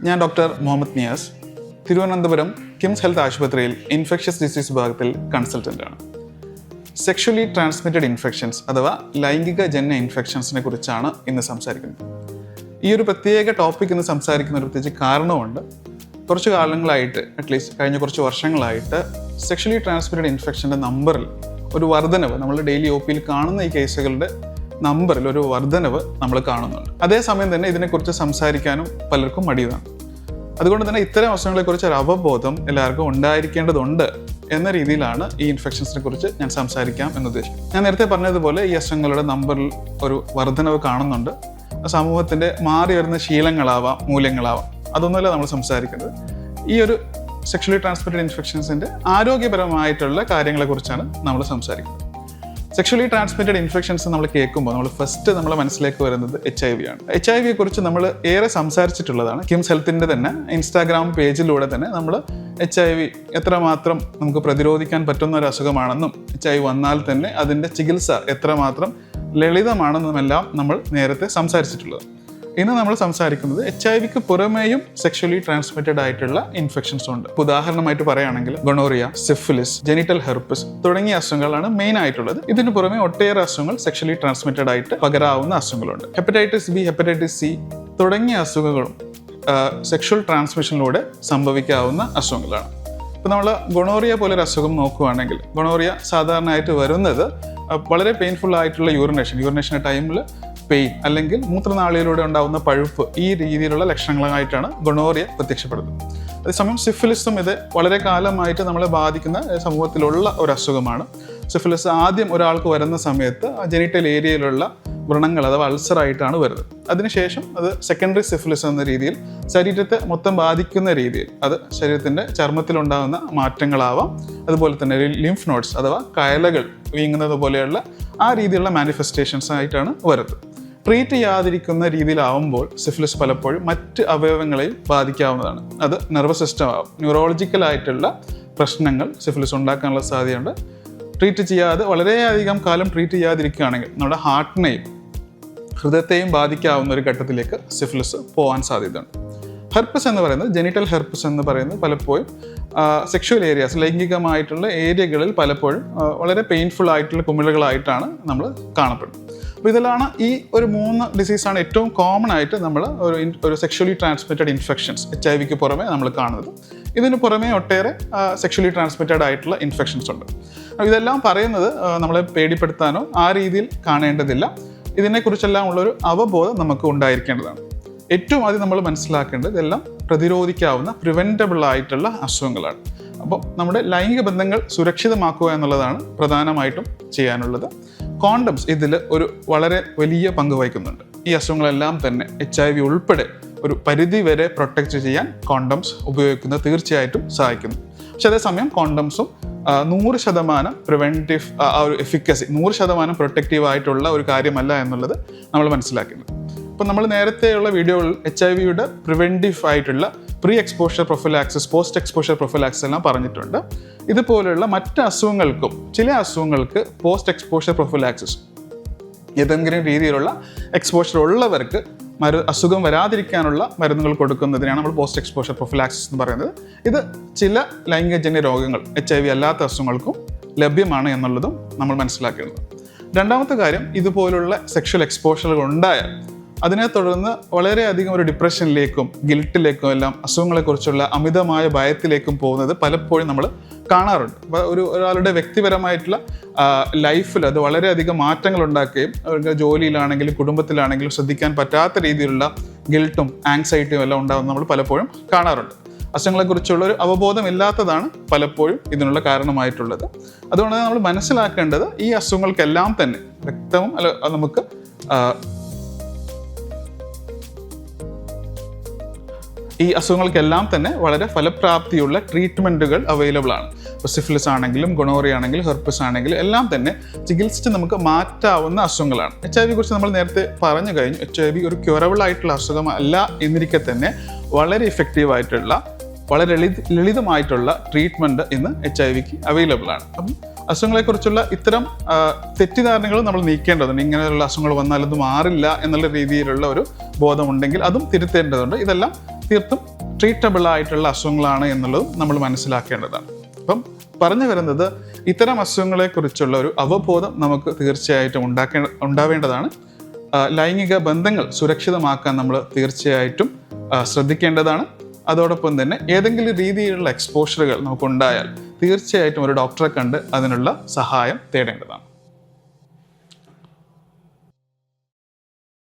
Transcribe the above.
ഞാൻ doctor Muhammad Niyas, Thiruvananthapuram KIMS health ആശുപത്രിയിൽ infectious disease വിഭാഗത്തിൽ കൺസൾട്ടൻ്റാണ്. സെക്ഷുവലി ട്രാൻസ്മിറ്റഡ് ഇൻഫെക്ഷൻസ് അഥവാ ലൈംഗികജന്യ ഇൻഫെക്ഷൻസിനെ കുറിച്ചാണ് ഇന്ന് സംസാരിക്കുന്നത്. ഈ ഒരു പ്രത്യേക ടോപ്പിക് ഇന്ന് സംസാരിക്കുന്ന ഒരു പ്രത്യേകിച്ച് കാരണമുണ്ട്. കുറച്ച് കാലങ്ങളായിട്ട്, അറ്റ്ലീസ്റ്റ് കഴിഞ്ഞ കുറച്ച് വർഷങ്ങളായിട്ട് സെക്ഷുവലി ട്രാൻസ്മിറ്റഡ് ഇൻഫെക്ഷൻ്റെ നമ്പറിൽ ഒരു വർധനവ്, നമ്മൾ ഡെയിലി ഒ പിയിൽ കാണുന്ന ഈ കേസുകളുടെ നമ്പറിൽ ഒരു വർധനവ് നമ്മൾ കാണുന്നുണ്ട്. അതേസമയം തന്നെ ഇതിനെക്കുറിച്ച് സംസാരിക്കാനും പലർക്കും മടിയാണ്. അതുകൊണ്ട് തന്നെ ഇത്തരം അസുഖങ്ങളെക്കുറിച്ച് ഒരു അവബോധം എല്ലാവർക്കും ഉണ്ടായിരിക്കേണ്ടതുണ്ട് എന്ന രീതിയിലാണ് ഈ ഇൻഫെക്ഷൻസിനെ കുറിച്ച് ഞാൻ സംസാരിക്കാം എന്നുദ്ദേശിക്കുന്നത്. ഞാൻ നേരത്തെ പറഞ്ഞതുപോലെ ഈ അസുഖങ്ങളുടെ നമ്പറിൽ ഒരു വർധനവ് കാണുന്നുണ്ട്. സമൂഹത്തിൻ്റെ മാറി വരുന്ന ശീലങ്ങളാവാം, മൂല്യങ്ങളാവാം, അതൊന്നുമല്ല നമ്മൾ സംസാരിക്കുന്നത്. ഈ ഒരു സെക്ഷുവലി ട്രാൻസ്മിറ്റഡ് ഇൻഫെക്ഷൻസിൻ്റെ ആരോഗ്യപരമായിട്ടുള്ള കാര്യങ്ങളെക്കുറിച്ചാണ് നമ്മൾ സംസാരിക്കുന്നത്. സെക്ഷുവലി ട്രാൻസ്മിറ്റഡ് ഇൻഫെക്ഷൻസ് നമ്മൾ കേൾക്കുമ്പോൾ നമ്മുടെ മനസ്സിലേക്ക് വരുന്നത് HIV ആണ്. HIV കുറിച്ച് നമ്മൾ ഏറെ സംസാരിച്ചിട്ടുള്ളതാണ്. കിംസ് ഹെൽത്തിൻ്റെ തന്നെ ഇൻസ്റ്റാഗ്രാം പേജിലൂടെ തന്നെ നമ്മൾ HIV എത്രമാത്രം നമുക്ക് പ്രതിരോധിക്കാൻ പറ്റുന്ന ഒരു അസുഖമാണെന്നും HIV വന്നാൽ തന്നെ അതിൻ്റെ ചികിത്സ എത്രമാത്രം ലളിതമാണെന്നുമെല്ലാം നമ്മൾ നേരത്തെ സംസാരിച്ചിട്ടുള്ളത്. ഇന്ന് നമ്മൾ സംസാരിക്കുന്നത് HIV പുറമേയും സെക്ഷുവലി ട്രാൻസ്മിറ്റഡ് ആയിട്ടുള്ള ഇൻഫെക്ഷൻസ് ഉണ്ട്. ഉദാഹരണമായിട്ട് പറയുകയാണെങ്കിൽ ഗൊണോറിയ, സിഫിലിസ്, ജെനിറ്റൽ ഹെർപ്പസ് തുടങ്ങിയ അസുഖങ്ങളാണ് മെയിൻ ആയിട്ടുള്ളത്. ഇതിന് പുറമെ ഒട്ടേറെ അസുഖങ്ങൾ സെക്ഷുവലി ട്രാൻസ്മിറ്റഡ് ആയിട്ട് പകരാവുന്ന അസുഖങ്ങളുണ്ട്. ഹെപ്പറ്റൈറ്റിസ് ബി, ഹെപ്പറ്റൈറ്റിസ് സി തുടങ്ങിയ അസുഖങ്ങളും സെക്ഷുവൽ ട്രാൻസ്മിഷനിലൂടെ സംഭവിക്കാവുന്ന അസുഖങ്ങളാണ്. ഇപ്പം നമ്മൾ ഗൊണോറിയ പോലൊരു അസുഖം നോക്കുകയാണെങ്കിൽ, ഗൊണോറിയ സാധാരണയായിട്ട് വരുന്നത് വളരെ പെയിൻഫുൾ ആയിട്ടുള്ള യൂറിനേഷൻ്റെ ടൈമിൽ പെയിൻ അല്ലെങ്കിൽ മൂത്രനാളിയിലൂടെ ഉണ്ടാകുന്ന പഴുപ്പ്, ഈ രീതിയിലുള്ള ലക്ഷണങ്ങളായിട്ടാണ് ഗൊണോറിയ പ്രത്യക്ഷപ്പെടുന്നത്. അതേസമയം സിഫിലിസും ഇത് വളരെ കാലമായിട്ട് നമ്മളെ ബാധിക്കുന്ന സമൂഹത്തിലുള്ള ഒരു അസുഖമാണ്. സിഫിലിസ് ആദ്യം ഒരാൾക്ക് വരുന്ന സമയത്ത് ആ ജെനിറ്റൽ ഏരിയയിലുള്ള വ്രണങ്ങൾ അഥവാ അൾസറായിട്ടാണ് വരുന്നത്. അതിനുശേഷം അത് സെക്കൻഡറി സിഫിലിസ് എന്ന രീതിയിൽ ശരീരത്തെ മൊത്തം ബാധിക്കുന്ന രീതിയിൽ അത് ശരീരത്തിൻ്റെ ചർമ്മത്തിലുണ്ടാകുന്ന മാറ്റങ്ങളാവാം. അതുപോലെ തന്നെ ലിംഫ് നോഡ്സ് അഥവാ കയലകൾ വീങ്ങുന്നത് പോലെയുള്ള ആ രീതിയിലുള്ള മാനിഫെസ്റ്റേഷൻസ് ആയിട്ടാണ് വരുന്നത്. ട്രീറ്റ് ചെയ്യാതിരിക്കുന്ന രീതിയിലാവുമ്പോൾ സിഫിലിസ് പലപ്പോഴും മറ്റ് അവയവങ്ങളെയും ബാധിക്കാവുന്നതാണ്. അത് നെർവസ് സിസ്റ്റം ആവും. ന്യൂറോളജിക്കലായിട്ടുള്ള പ്രശ്നങ്ങൾ സിഫിലിസ് ഉണ്ടാക്കാനുള്ള സാധ്യതയുണ്ട്. ട്രീറ്റ് ചെയ്യാതെ വളരെയധികം കാലം ട്രീറ്റ് ചെയ്യാതിരിക്കുകയാണെങ്കിൽ നമ്മുടെ ഹാർട്ടിനെയും ഹൃദയത്തെയും ബാധിക്കാവുന്ന ഒരു ഘട്ടത്തിലേക്ക് സിഫിലിസ് പോകാൻ സാധ്യതയുണ്ട്. ഹെർപ്പസ് എന്ന് പറയുന്നത്, ജെനിറ്റൽ ഹെർപ്പസ് എന്ന് പറയുന്നത് പലപ്പോഴും സെക്ഷുവൽ ഏരിയാസ്, ലൈംഗികമായിട്ടുള്ള ഏരിയകളിൽ പലപ്പോഴും വളരെ പെയിൻഫുൾ ആയിട്ടുള്ള കുമിളകളായിട്ടാണ് നമ്മൾ കാണപ്പെടുന്നത്. അപ്പോൾ ഇതിലാണ് ഈ ഒരു 3 ഡിസീസാണ് ഏറ്റവും കോമൺ ആയിട്ട് നമ്മൾ ഒരു സെക്ഷുവലി ട്രാൻസ്മിറ്റഡ് ഇൻഫെക്ഷൻസ് HIV പുറമെ നമ്മൾ കാണുന്നത്. ഇതിന് പുറമെ ഒട്ടേറെ സെക്ഷുവലി ട്രാൻസ്മിറ്റഡ് ആയിട്ടുള്ള ഇൻഫെക്ഷൻസ് ഉണ്ട്. ഇതെല്ലാം പറയുന്നത് നമ്മളെ പേടിപ്പെടുത്താനോ ആ രീതിയിൽ കാണേണ്ടതില്ല. ഇതിനെക്കുറിച്ചെല്ലാം ഉള്ളൊരു അവബോധം നമുക്ക് ഉണ്ടായിരിക്കേണ്ടതാണ്. ഏറ്റവും ആദ്യം നമ്മൾ മനസ്സിലാക്കേണ്ടത് ഇതെല്ലാം പ്രതിരോധിക്കാവുന്ന പ്രിവെൻറ്റബിൾ ആയിട്ടുള്ള അസുഖങ്ങളാണ്. അപ്പോൾ നമ്മുടെ ലൈംഗിക ബന്ധങ്ങൾ സുരക്ഷിതമാക്കുക എന്നുള്ളതാണ് പ്രധാനമായിട്ടും ചെയ്യാനുള്ളത്. കോണ്ടംസ് ഇതിൽ ഒരു വളരെ വലിയ പങ്ക് വഹിക്കുന്നുണ്ട്. ഈ അസുഖങ്ങളെല്ലാം തന്നെ HIV ഉൾപ്പെടെ ഒരു പരിധി വരെ പ്രൊട്ടക്റ്റ് ചെയ്യാൻ കോണ്ടംസ് ഉപയോഗിക്കുന്നത് തീർച്ചയായിട്ടും സഹായിക്കുന്നു. പക്ഷേ അതേസമയം കോണ്ടംസും 100% പ്രിവെൻറ്റീവ് ആ ഒരു എഫിക്കസി, 100% പ്രൊട്ടക്റ്റീവ് ആയിട്ടുള്ള ഒരു കാര്യമല്ല എന്നുള്ളത് നമ്മൾ മനസ്സിലാക്കുന്നത്. ഇപ്പം നമ്മൾ നേരത്തെയുള്ള വീഡിയോകളിൽ HIV പ്രിവെൻറ്റീവ് ആയിട്ടുള്ള pre exposure prophylaxis, post exposure prophylaxis എല്ലാം പറഞ്ഞിട്ടുണ്ട്. ഇതുപോലെയുള്ള മറ്റ് അസുഖങ്ങൾക്കും ചില അസുഖങ്ങൾക്ക് പോസ്റ്റ് എക്സ്പോഷർ പ്രൊഫിലാക്സിസ്, ഏതെങ്കിലും രീതിയിലുള്ള എക്സ്പോഷർ ഉള്ളവർക്ക് അസുഖം വരാതിരിക്കാനുള്ള മരുന്നുകൾ കൊടുക്കുന്നതിനാണ് നമ്മൾ പോസ്റ്റ് എക്സ്പോഷർ പ്രൊഫിലാക്സിസ് എന്ന് പറയുന്നത്. ഇത് ചില ലൈംഗികജന്യ രോഗങ്ങൾ, HIV അല്ലാത്ത അസുഖങ്ങൾക്കും ലഭ്യമാണ് എന്നുള്ളതും നമ്മൾ മനസ്സിലാക്കേണ്ടത്. രണ്ടാമത്തെ കാര്യം, ഇതുപോലുള്ള സെക്ഷൽ എക്സ്പോഷറുകൾ ഉണ്ടായാൽ അതിനെ തുടർന്ന് വളരെയധികം ഒരു ഡിപ്രഷനിലേക്കും ഗിൽട്ടിലേക്കും എല്ലാം അസുഖങ്ങളെക്കുറിച്ചുള്ള അമിതമായ ഭയത്തിലേക്കും പോകുന്നത് പലപ്പോഴും നമ്മൾ കാണാറുണ്ട്. അപ്പോൾ ഒരാളുടെ വ്യക്തിപരമായിട്ടുള്ള ലൈഫിൽ അത് വളരെയധികം മാറ്റങ്ങൾ ഉണ്ടാക്കുകയും അവർക്ക് ജോലിയിലാണെങ്കിലും കുടുംബത്തിലാണെങ്കിലും ശ്രദ്ധിക്കാൻ പറ്റാത്ത രീതിയിലുള്ള ഗിൽട്ടും ആങ്സൈറ്റിയും എല്ലാം ഉണ്ടാകുന്നത് നമ്മൾ പലപ്പോഴും കാണാറുണ്ട്. അസുഖങ്ങളെക്കുറിച്ചുള്ള ഒരു അവബോധം ഇല്ലാത്തതാണ് പലപ്പോഴും ഇതിനുള്ള കാരണമായിട്ടുള്ളത്. അതുകൊണ്ട് നമ്മൾ മനസ്സിലാക്കേണ്ടത് ഈ അസുഖങ്ങൾക്കെല്ലാം തന്നെ വ്യക്തവും നമുക്ക് ഈ അസുഖങ്ങൾക്കെല്ലാം തന്നെ വളരെ ഫലപ്രാപ്തിയുള്ള ട്രീറ്റ്മെൻറ്റുകൾ അവൈലബിൾ ആണ്. ഇപ്പോൾ സിഫിലിസ് ആണെങ്കിലും ഗൊണോറിയ ആണെങ്കിലും ഹെർപ്പസ് ആണെങ്കിലും എല്ലാം തന്നെ ചികിത്സിച്ച് നമുക്ക് മാറ്റാവുന്ന അസുഖങ്ങളാണ്. HIV കുറിച്ച് നമ്മൾ നേരത്തെ പറഞ്ഞു കഴിഞ്ഞു. HIV ഒരു ക്യൂറബിൾ ആയിട്ടുള്ള അസുഖമല്ല എന്നിരിക്കെ തന്നെ വളരെ ഇഫക്റ്റീവായിട്ടുള്ള, വളരെ ലളിതമായിട്ടുള്ള ട്രീറ്റ്മെൻറ്റ് ഇന്ന് HIV അവൈലബിൾ ആണ്. അപ്പം അസുഖങ്ങളെക്കുറിച്ചുള്ള ഇത്തരം തെറ്റിദ്ധാരണകൾ നമ്മൾ നീക്കേണ്ടതുണ്ട്. ഇങ്ങനെയുള്ള അസുഖങ്ങൾ വന്നാൽ അത് മാറില്ല എന്നുള്ള രീതിയിലുള്ള ഒരു ബോധമുണ്ടെങ്കിൽ അതും തിരുത്തേണ്ടതുണ്ട്. ഇതെല്ലാം തീർത്തും ട്രീറ്റബിൾ ആയിട്ടുള്ള അസുഖങ്ങളാണ് എന്നുള്ളതും നമ്മൾ മനസ്സിലാക്കേണ്ടതാണ്. അപ്പം പറഞ്ഞു വരുന്നത്, ഇത്തരം അസുഖങ്ങളെക്കുറിച്ചുള്ള ഒരു അവബോധം നമുക്ക് തീർച്ചയായിട്ടും ഉണ്ടാവേണ്ടതാണ്. ലൈംഗിക ബന്ധങ്ങൾ സുരക്ഷിതമാക്കാൻ നമ്മൾ തീർച്ചയായിട്ടും ശ്രദ്ധിക്കേണ്ടതാണ്. അതോടൊപ്പം തന്നെ ഏതെങ്കിലും രീതിയിലുള്ള എക്സ്പോഷറുകൾ നമുക്കുണ്ടായാൽ തീർച്ചയായിട്ടും ഒരു ഡോക്ടറെ കണ്ട് അതിനുള്ള സഹായം തേടേണ്ടതാണ്.